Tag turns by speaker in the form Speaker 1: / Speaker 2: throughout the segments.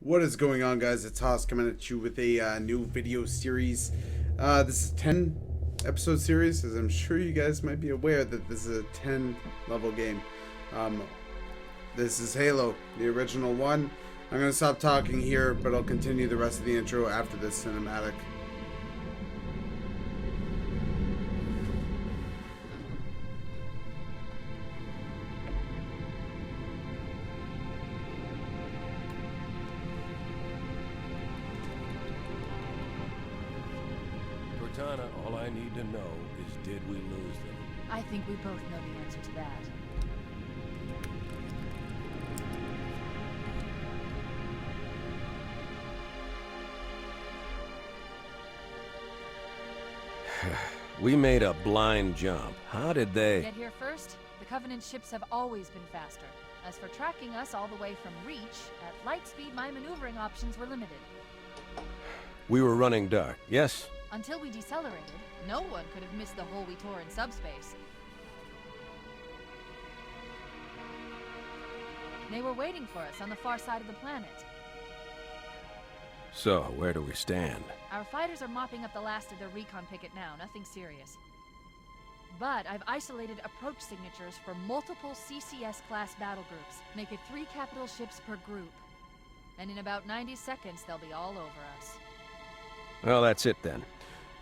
Speaker 1: What is going on, guys? It's Haas coming at you with a new video series. This is a 10 episode series, as I'm sure you guys might be aware that this is a 10 level game. This is Halo, the original one. I'm going to stop talking here, but I'll continue the rest of the intro after this cinematic.
Speaker 2: Cortana, all I need to know is did we lose them?
Speaker 3: I think we both know the answer to that.
Speaker 2: We made a blind jump. How did they...
Speaker 3: Get here first? The Covenant ships have always been faster. As for tracking us all the way from Reach, at light speed my maneuvering options were limited.
Speaker 2: We were running dark, yes?
Speaker 3: Until we decelerated, no one could have missed the hole we tore in subspace. They were waiting for us on the far side of the planet.
Speaker 2: So, where do we stand?
Speaker 3: Our fighters are mopping up the last of their recon picket now, nothing serious. But I've isolated approach signatures for multiple CCS-class battle groups. Make it 3 capital ships per group. And in about 90 seconds, they'll be all over us.
Speaker 2: Well, that's it then.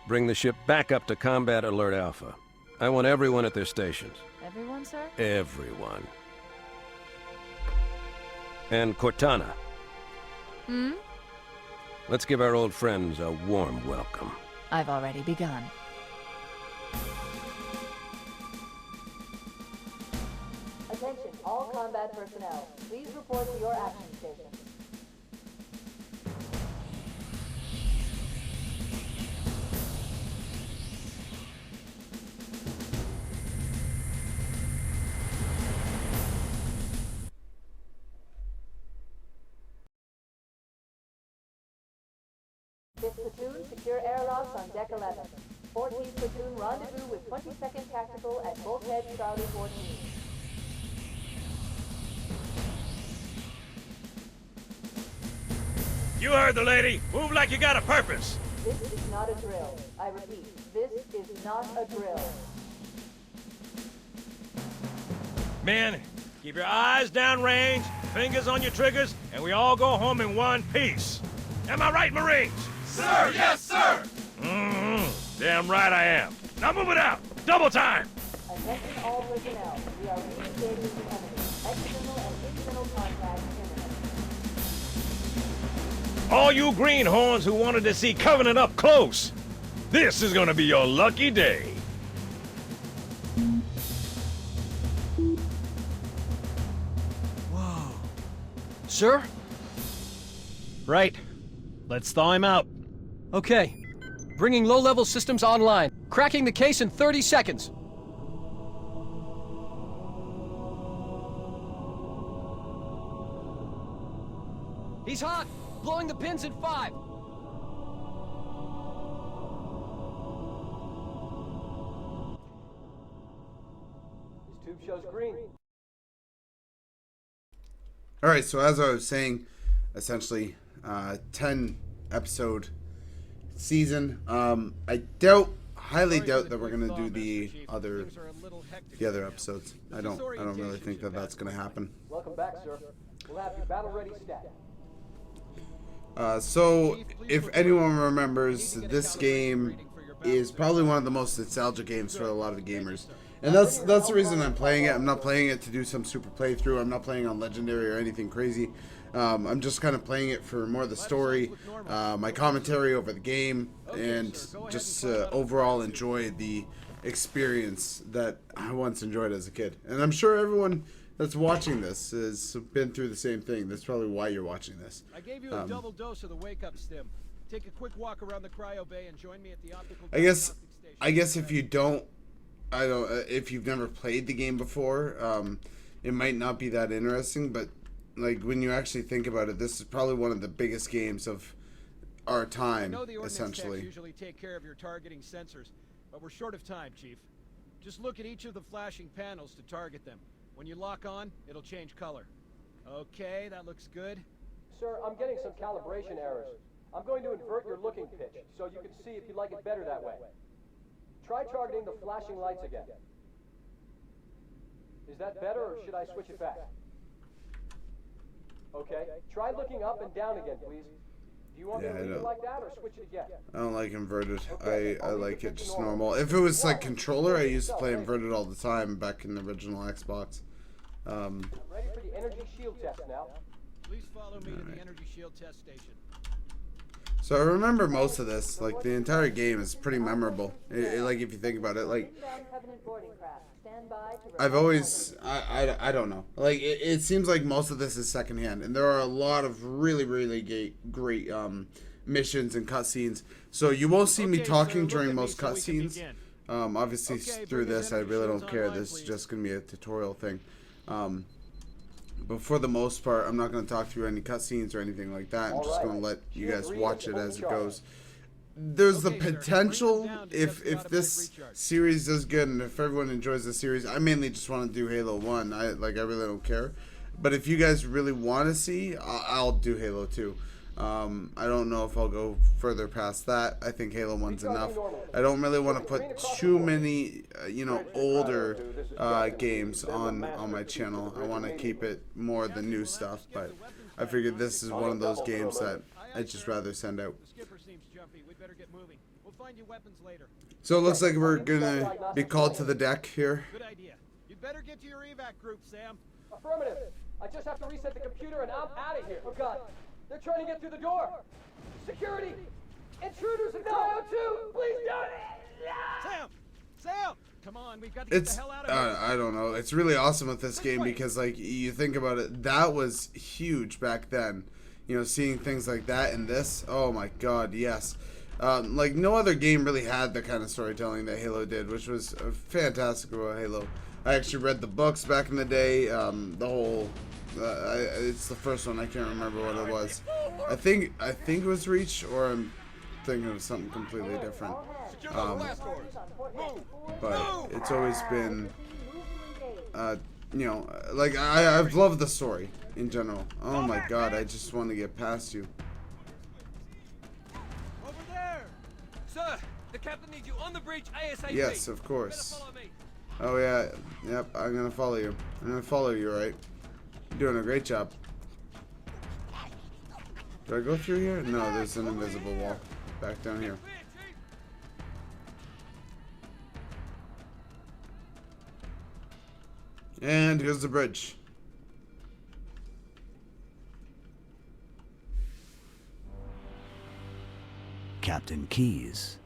Speaker 2: Bring the ship back up to Combat Alert Alpha. I want everyone at their stations.
Speaker 3: Everyone, sir?
Speaker 2: Everyone. And Cortana.
Speaker 3: Hmm?
Speaker 2: Let's give our old friends a warm welcome.
Speaker 3: I've already begun.
Speaker 4: Attention, all combat personnel. Please report to your action stations. Fifth platoon, secure airlocks on deck 11. 14th platoon, rendezvous with 22nd Tactical at Bulkhead Charlie 14.
Speaker 5: You heard the lady. Move like you got a purpose.
Speaker 4: This is not a drill. I repeat, this is not a drill.
Speaker 5: Men, keep your eyes downrange, fingers on your triggers, and we all go home in one piece. Am I right, Marines?
Speaker 6: Sir, yes, sir!
Speaker 5: Damn right I am. Now move it out. Double time.
Speaker 4: Attention all personnel. We are re-engaging the enemy. External and internal contact imminent.
Speaker 5: All you greenhorns who wanted to see Covenant up close, this is gonna be your lucky day.
Speaker 6: Whoa. Sir?
Speaker 7: Right. Let's thaw him out.
Speaker 6: Okay. Bringing low-level systems online. Cracking the case in 30 seconds. He's hot! Blowing the pins in 5. His tube shows green.
Speaker 1: Alright, so as I was saying, essentially, 10 episode season. I highly doubt that we're gonna do the other episodes. I don't really think that that's gonna happen.
Speaker 6: Welcome back, sir. We'll have your battle-ready stat.
Speaker 1: So if anyone remembers, this game is probably one of the most nostalgic games for a lot of the gamers, and that's the reason I'm playing it. I'm not playing it to do some super playthrough. I'm not playing on Legendary or anything crazy. I'm just kind of playing it for more of the story, my commentary over the game, and just overall enjoy the experience that I once enjoyed as a kid. And I'm sure everyone that's watching this has been through the same thing. That's probably why you're watching this.
Speaker 8: I gave you a double dose of the wake-up stim. Take a quick walk around the cryo bay and join me at the optical.
Speaker 1: I guess if you don't, if you've never played the game before, it might not be that interesting. But like when you actually think about it, this is probably one of the biggest games of our time,
Speaker 8: I know the ordnance
Speaker 1: essentially.
Speaker 8: techs usually take care of your targeting sensors, but we're short of time, Chief. Just look at each of the flashing panels to target them. When you lock on, it'll change color. Okay, that looks good.
Speaker 6: Sir, I'm getting some calibration errors. I'm going to invert your looking pitch, so you can see if you like it better that way. Try targeting the flashing lights again. Is that better, or should I switch it back? Okay, try looking up and down again, please. Do you want me to leave it like that, or switch it again?
Speaker 1: I don't like inverted. I like it just normal. If it was like controller, I used to play inverted all the time back in the original Xbox.
Speaker 6: I'm ready for the energy shield test now.
Speaker 8: Please follow me to the energy shield test station.
Speaker 1: So I remember most of this. Like the entire game is pretty memorable. Like if you think about it, like
Speaker 4: Inbound Covenant boarding craft. Stand by to
Speaker 1: I've always I don't know. Like it seems like most of this is secondhand, and there are a lot of really great missions and cutscenes. So you won't see me talking during most cutscenes. Obviously through this, I really don't care. This is just gonna be a tutorial thing. But for the most part, I'm not going to talk through any cutscenes or anything like that. I'm just going to let you guys watch it as it goes. There's the potential, if this series does good and if everyone enjoys the series, I mainly just want to do Halo 1. I really don't care. But if you guys really want to see, I'll do Halo 2. I don't know if I'll go further past that. I think Halo 1's enough. I don't really want to put too many, older games on my channel. I want to keep it more the new stuff, but I figured this is one of those games that I'd just rather send out.
Speaker 8: The skipper seems jumpy. We'd better get moving. We'll find you weapons later.
Speaker 1: So it looks like we're gonna be called to the deck here.
Speaker 8: Good idea. You'd better get to your evac group, Sam.
Speaker 6: Affirmative. I just have to reset the computer and I'm out of here. Oh God, they're trying to get through the door. Security! Intruders in IO2! Please don't!
Speaker 8: Sam! Sam! Come on, we've got to get the hell out of here.
Speaker 1: I don't know. It's really awesome with this game because, like, you think about it, that was huge back then. Seeing things like that in this, oh my God, yes. Like, no other game really had the kind of storytelling that Halo did, which was fantastic about Halo. I actually read the books back in the day, the whole... it's the first one. I can't remember what it was. I think it was Reach, or I'm thinking of something completely different. But it's always been, like I've loved the story in general. Oh my God, I just want to get past you.
Speaker 8: Over there!
Speaker 9: Sir, the captain needs you on the breach ASAP.
Speaker 1: Yes, of course. Oh yeah, yep. I'm gonna follow you. I'm gonna follow you, right? You're doing a great job. Do I go through here? No, there's an invisible wall back down here. And here's the bridge.
Speaker 10: Captain Keyes.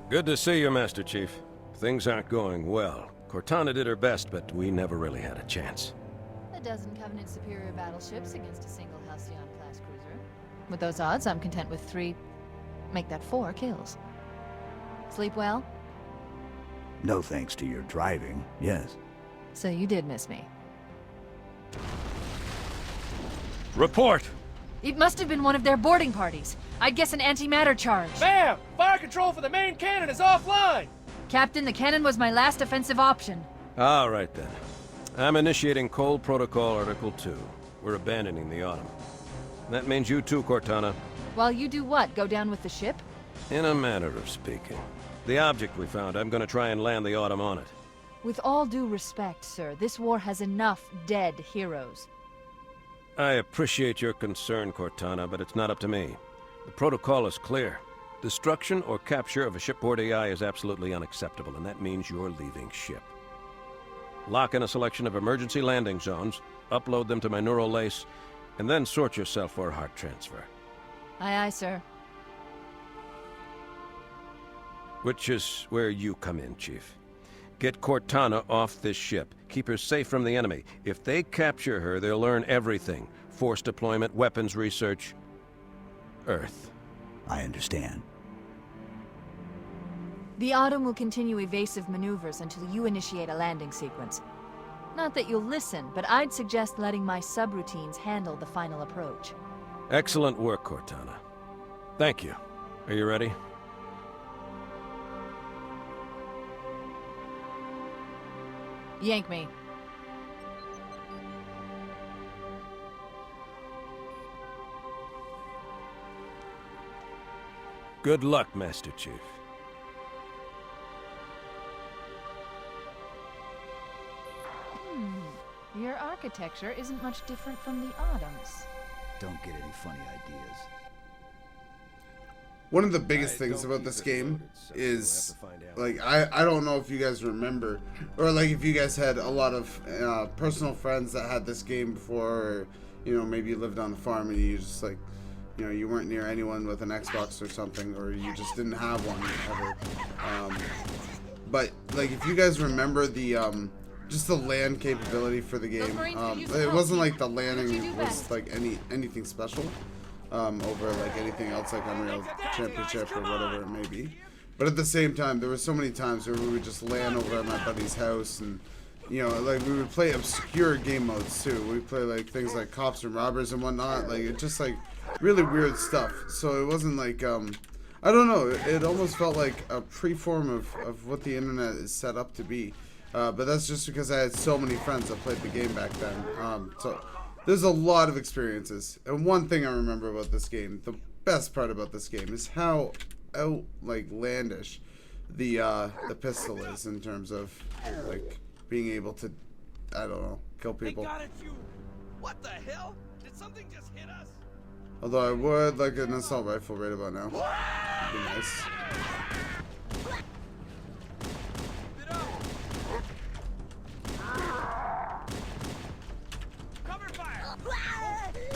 Speaker 2: Good to see you, Master Chief. Things aren't going well. Cortana did her best, but we never really had a chance.
Speaker 3: A dozen Covenant superior battleships against a single Halcyon-class cruiser. With those odds, I'm content with 3, make that 4 kills. Sleep well?
Speaker 10: No thanks to your driving, yes.
Speaker 3: So you did miss me.
Speaker 2: Report!
Speaker 3: It must have been one of their boarding parties. I'd guess an antimatter charge.
Speaker 6: Bam! Fire control for the main cannon is offline!
Speaker 3: Captain, the cannon was my last offensive option.
Speaker 2: All right, then. I'm initiating Cold Protocol Article 2. We're abandoning the Autumn. That means you too, Cortana.
Speaker 3: While you do what? Go down with the ship?
Speaker 2: In a manner of speaking. The object we found, I'm gonna try and land the Autumn on it.
Speaker 3: With all due respect, sir, this war has enough dead heroes.
Speaker 2: I appreciate your concern, Cortana, but it's not up to me. The protocol is clear. Destruction or capture of a shipboard AI is absolutely unacceptable, and that means you're leaving ship. Lock in a selection of emergency landing zones, upload them to my neural lace, and then sort yourself for a heart transfer.
Speaker 3: Aye, aye, sir.
Speaker 2: Which is where you come in, Chief. Get Cortana off this ship. Keep her safe from the enemy. If they capture her, they'll learn everything. Force deployment, weapons research, Earth.
Speaker 10: I understand.
Speaker 3: The Autumn will continue evasive maneuvers until you initiate a landing sequence. Not that you'll listen, but I'd suggest letting my subroutines handle the final approach.
Speaker 2: Excellent work, Cortana. Thank you. Are you ready?
Speaker 3: Yank me.
Speaker 2: Good luck, Master Chief.
Speaker 3: Your architecture isn't much different from the Autumn's.
Speaker 10: Don't get any funny ideas.
Speaker 1: One of the biggest things about this game is, like, I don't know if you guys remember, or like if you guys had a lot of personal friends that had this game before, or, you know, maybe you lived on a farm and you just, like, you know, you weren't near anyone with an Xbox or something, or you just didn't have one ever. But like, if you guys remember the just the LAN capability for the game, it wasn't like the LANing was like anything special over like anything else, like Unreal Championship or whatever it may be. But at the same time, there were so many times where we would just LAN over at my buddy's house, and, you know, like, we would play obscure game modes too. We'd play like things like Cops and Robbers and whatnot, like, it just like really weird stuff. So it wasn't like I don't know, it almost felt like a pre-form of what the internet is set up to be. But that's just because I had so many friends that played the game back then. So there's a lot of experiences. And one thing I remember about this game, the best part about this game, is how outlandish the pistol is in terms of like being able to, I don't know, kill people.
Speaker 9: They got at you. What the hell? Did something just hit us?
Speaker 1: Although I would like an assault rifle right about now. Would be nice.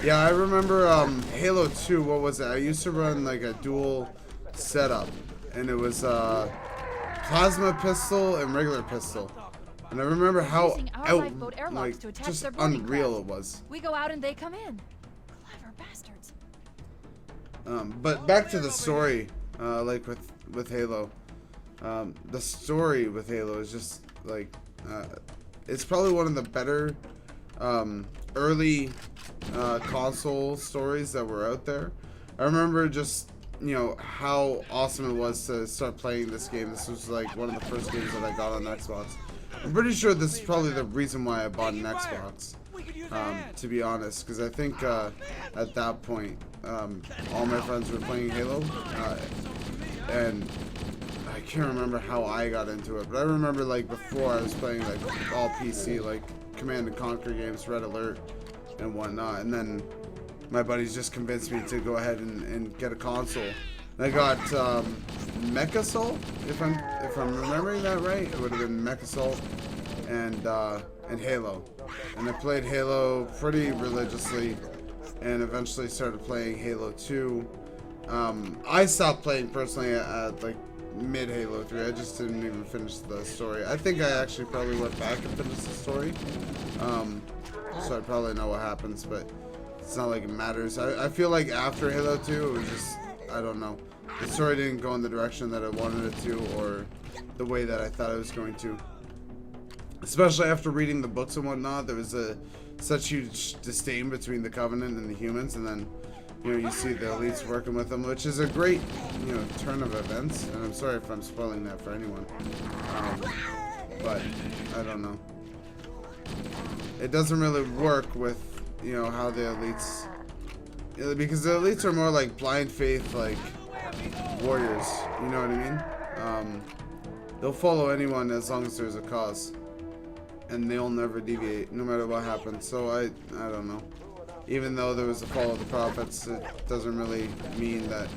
Speaker 1: Yeah, I remember Halo 2, what was it? I used to run like a dual setup, and it was plasma pistol and regular pistol. And I remember how just unreal it was.
Speaker 3: We go out and they come in. Clever bastards.
Speaker 1: But back to the story, like with Halo. The story with Halo is just like it's probably one of the better early console stories that were out there. I remember just, you know, how awesome it was to start playing this game. This was like one of the first games that I got on Xbox. I'm pretty sure this is probably the reason why I bought an Xbox, to be honest, because I think at that point all my friends were playing Halo, and I can't remember how I got into it, but I remember like before I was playing like all PC, like Command & Conquer games, Red Alert and whatnot, and then my buddies just convinced me to go ahead and get a console. And I got Mechasol, if I'm remembering that right. It would have been Mechasol and Halo. And I played Halo pretty religiously, and eventually started playing Halo 2. I stopped playing personally at like mid Halo 3. I just didn't even finish the story. I think I actually probably went back and finished the story. So I probably know what happens, but it's not like it matters. I feel like after Halo 2, it was just, I don't know. The story didn't go in the direction that I wanted it to, or the way that I thought it was going to. Especially after reading the books and whatnot, there was such huge disdain between the Covenant and the humans, and then, you know, you see the elites working with them, which is a great, you know, turn of events. And I'm sorry if I'm spoiling that for anyone, but I don't know. It doesn't really work with, you know, how the elites, because the elites are more like blind faith, like warriors. You know what I mean? They'll follow anyone as long as there's a cause, and they'll never deviate, no matter what happens. So I don't know. Even though there was a fall of the prophets, it doesn't really mean that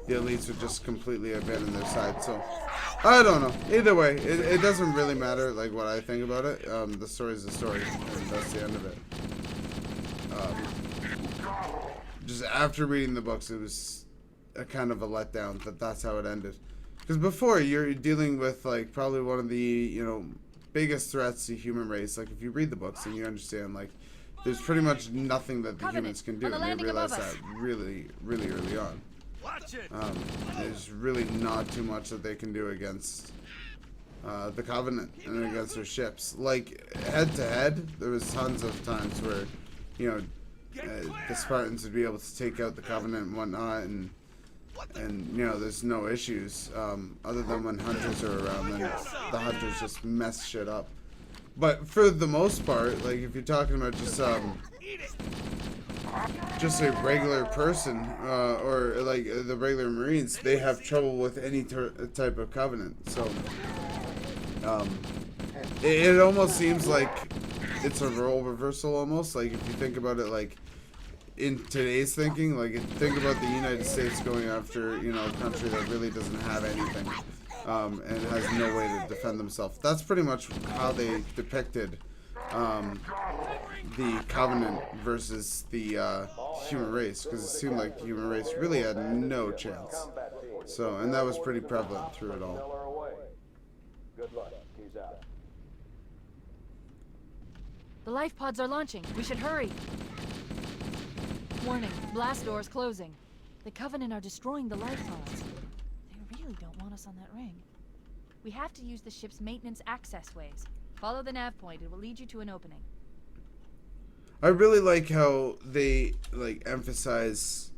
Speaker 1: the elites would just completely abandon their side. So I don't know. Either way, it doesn't really matter like what I think about it. The story is the story, and that's the end of it. Just after reading the books, it was a kind of a letdown that that's how it ended. Because before, you're dealing with like probably one of the, you know, biggest threats to human race. Like if you read the books and you understand, like there's pretty much nothing that the humans can do, and they realize that really, really early on. There's really not too much that they can do against the Covenant and against their ships. Like head to head, there was tons of times where, you know, the Spartans would be able to take out the Covenant and whatnot, and you know, there's no issues other than when hunters are around. Then the hunters just mess shit up. But for the most part, like if you're talking about just just a regular person, or like the regular Marines, they have trouble with any type of Covenant. So, it almost seems like it's a role reversal almost. Like if you think about it, like in today's thinking, like think about the United States going after, you know, a country that really doesn't have anything, and has no way to defend themselves. That's pretty much how they depicted the Covenant versus the human race, because it seemed like the human race really had no chance. So, and that was pretty prevalent through it all.
Speaker 6: Good luck. He's out.
Speaker 3: The life pods are launching. We should hurry. Warning, blast doors closing. The Covenant are destroying the life pods. They really don't want us on that ring. We have to use the ship's maintenance access ways. Follow the nav point. It will lead you to an opening.
Speaker 1: I really like how they like emphasize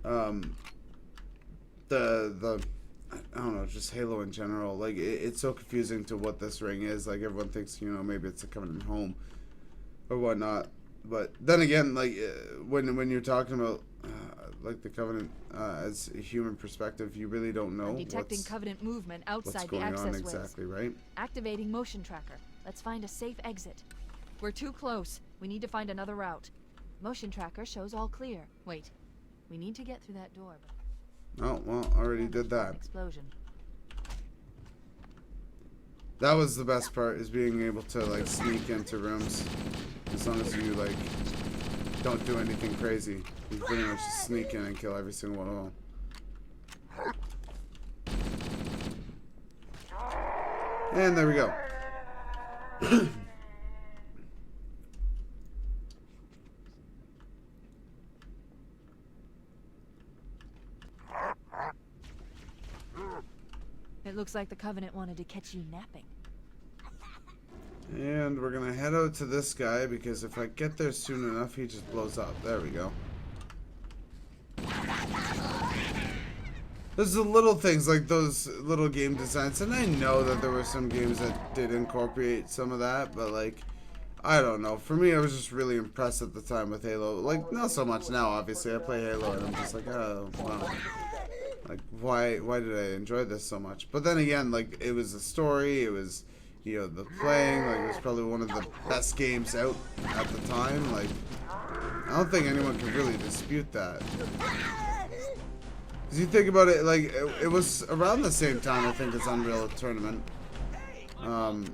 Speaker 1: the I don't know, just Halo in general. Like it's so confusing to what this ring is. Like everyone thinks, you know, maybe it's a Covenant home or whatnot. But then again, like when you're talking about like the Covenant as a human perspective, you really don't know.
Speaker 3: I'm detecting Covenant movement outside
Speaker 1: what's
Speaker 3: the access
Speaker 1: going on
Speaker 3: ways.
Speaker 1: exactly, right?
Speaker 3: Activating motion tracker. Let's find a safe exit. We're too close. We need to find another route. Motion tracker shows all clear. Wait, we need to get through that door. But
Speaker 1: Oh well, already did that.
Speaker 3: explosion.
Speaker 1: That was the best part, is being able to like sneak into rooms. As long as you like don't do anything crazy, you pretty much just sneak in and kill every single one of them. And there we go.
Speaker 3: It looks like the Covenant wanted to catch you napping.
Speaker 1: And we're gonna head out to this guy, because if I get there soon enough, he just blows up. There we go. There's the little things, like those little game designs, and I know that there were some games that did incorporate some of that, but like, I don't know. For me, I was just really impressed at the time with Halo. Like, not so much now, obviously. I play Halo, and I'm just like, oh, wow. Like, why did I enjoy this so much? But then again, like, it was a story, it was, you know, the playing, like, it was probably one of the best games out at the time. Like, I don't think anyone can really dispute that. Because you think about it, like, it was around the same time, I think, as Unreal Tournament, and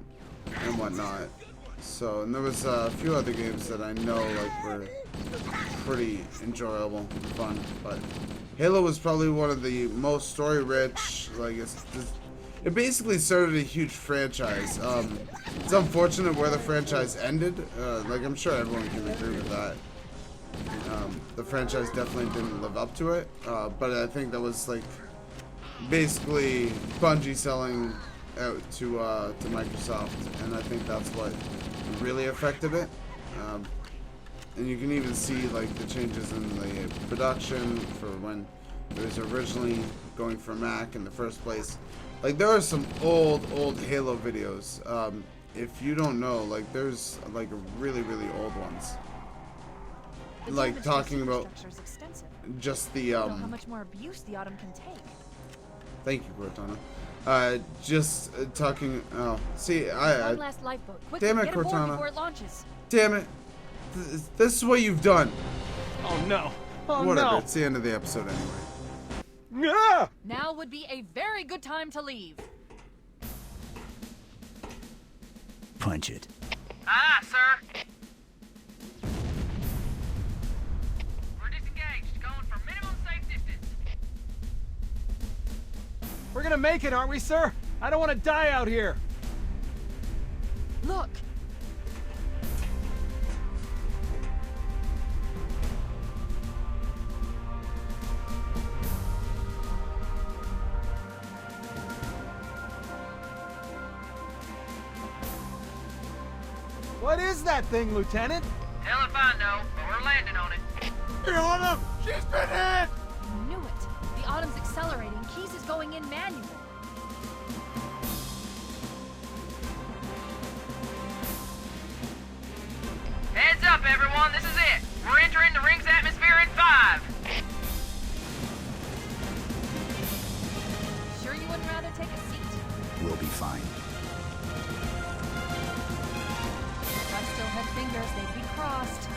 Speaker 1: whatnot. So, and there was a few other games that I know, like, were pretty enjoyable and fun, but Halo was probably one of the most story-rich, like, it basically started a huge franchise. It's unfortunate where the franchise ended. Like, I'm sure everyone can agree with that. The franchise definitely didn't live up to it, but I think that was, like, basically Bungie selling out to Microsoft, and I think that's what really affected it. And you can even see like the changes in the production for when it was originally going for Mac in the first place. Like there are some old Halo videos. If you don't know, like there's like really old ones. Like talking about just the
Speaker 3: I don't know how much more abuse the Autumn can take.
Speaker 1: Thank you, Cortana. Just talking. Oh, see,
Speaker 3: One last lifeboat. Quickly,
Speaker 1: damn it,
Speaker 3: get aboard
Speaker 1: Cortana.
Speaker 3: before it launches.
Speaker 1: Damn it! This is what you've done.
Speaker 7: Oh no! Oh
Speaker 1: Whatever.
Speaker 7: no!
Speaker 1: It's the end of the episode anyway.
Speaker 7: Ah!
Speaker 3: Now would be a very good time to leave.
Speaker 10: Punch it.
Speaker 11: Ah, sir. We're disengaged, going for minimum safe distance.
Speaker 8: We're gonna make it, aren't we, sir? I don't want to die out here.
Speaker 3: Look.
Speaker 8: What is that thing, Lieutenant?
Speaker 11: Hell if I know, but we're landing on it.
Speaker 8: You're on him! She's been hit!
Speaker 3: I knew it. The Autumn's accelerating. Keys is going in manual.
Speaker 11: Heads up, everyone. This is it. We're entering the ring's atmosphere.
Speaker 10: we'll be fine.
Speaker 3: If I still had fingers, they'd be crossed.